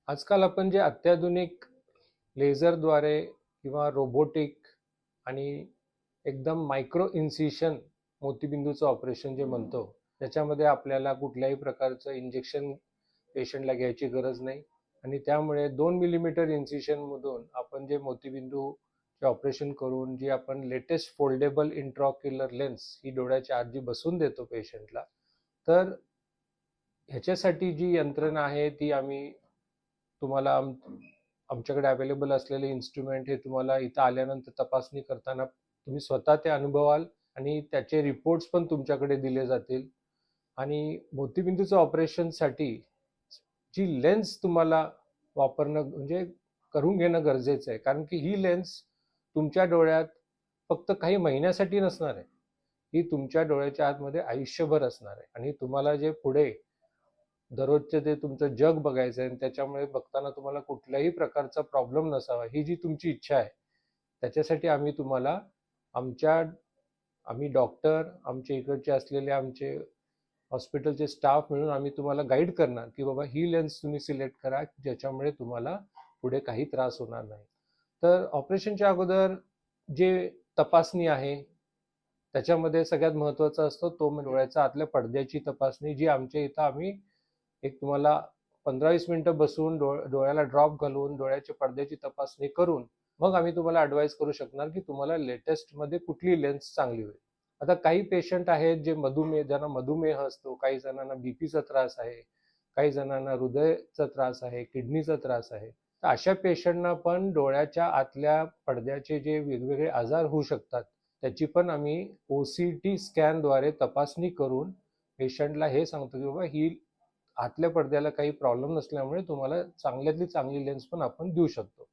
आजकाल आपण जे अत्याधुनिक लेझरद्वारे किंवा रोबोटिक आणि एकदम मायक्रो इन्सिशन मोतीबिंदूचं ऑपरेशन जे म्हणतो, त्याच्यामध्ये आपल्याला कुठल्याही प्रकारचं इंजेक्शन पेशंटला घ्यायची गरज नाही आणि त्यामुळे 2 मिलीमीटर इन्सिशनमधून आपण जे मोतीबिंदूचे ऑपरेशन करून जी आपण लेटेस्ट फोल्डेबल इंट्राऑक्युलर लेन्स ही डोळ्याच्या आत जी बसवून देतो पेशंटला, तर ह्याच्यासाठी जी यंत्रणा आहे ती आम्ही तुम्हाला आमच्याकडे अवेलेबल असलेले इन्स्ट्रुमेंट हे तुम्हाला इथं आल्यानंतर तपासणी करताना तुम्ही स्वतः ते अनुभवाल आणि त्याचे रिपोर्ट्स पण तुमच्याकडे दिले जातील. आणि मोतीबिंदूचं ऑपरेशनसाठी जी लेन्स तुम्हाला वापरणं म्हणजे करून घेणं गरजेचं आहे, कारण की ही लेन्स तुमच्या डोळ्यात फक्त काही महिन्यासाठी नसणार आहे. ही तुमच्या डोळ्याच्या आतमध्ये आयुष्यभर असणार आहे आणि तुम्हाला जे पुढे दररोजचं ते तुमचं जग बघायचं आहे आणि त्याच्यामुळे बघताना तुम्हाला कुठल्याही प्रकारचा प्रॉब्लेम नसावा ही जी तुमची इच्छा आहे, त्याच्यासाठी आम्ही तुम्हाला आमच्या आम्ही डॉक्टर, आमच्या इकडचे असलेले आमचे हॉस्पिटलचे स्टाफ मिळून आम्ही तुम्हाला गाईड करणार की बाबा ही लेन्स तुम्ही सिलेक्ट करा ज्याच्यामुळे तुम्हाला पुढे काही त्रास होणार नाही. तर ऑपरेशनच्या अगोदर जे तपासणी आहे त्याच्यामध्ये सगळ्यात महत्त्वाचा असतो तो म्हणजे डोळ्याच्या आतल्या पडद्याची तपासणी, जी आमच्या इथं आम्ही एक तुम्हाला 15-20 मिनिटं बसून डोळ्याला ड्रॉप घालून डोळ्याच्या पडद्याची तपासणी करून मग आम्ही तुम्हाला ॲडवाईस करू शकणार की तुम्हाला लेटेस्टमध्ये कुठली लेन्स चांगली होईल. आता काही पेशंट आहेत जे ज्यांना मधुमेह असतो, काही जणांना बीपीचा त्रास आहे, काही जणांना हृदयाचा त्रास आहे, किडनीचा त्रास आहे. तर अशा पेशंटना पण डोळ्याच्या आतल्या पडद्याचे जे वेगवेगळे आजार होऊ शकतात, त्याची पण आम्ही ओसीटी स्कॅनद्वारे तपासणी करून पेशंटला हे सांगतो की बाबा ही आतल्या पडद्याला काही प्रॉब्लेम नसल्यामुळे तुम्हाला चांगल्यातली चांगली लेन्स पण आपण देऊ शकतो.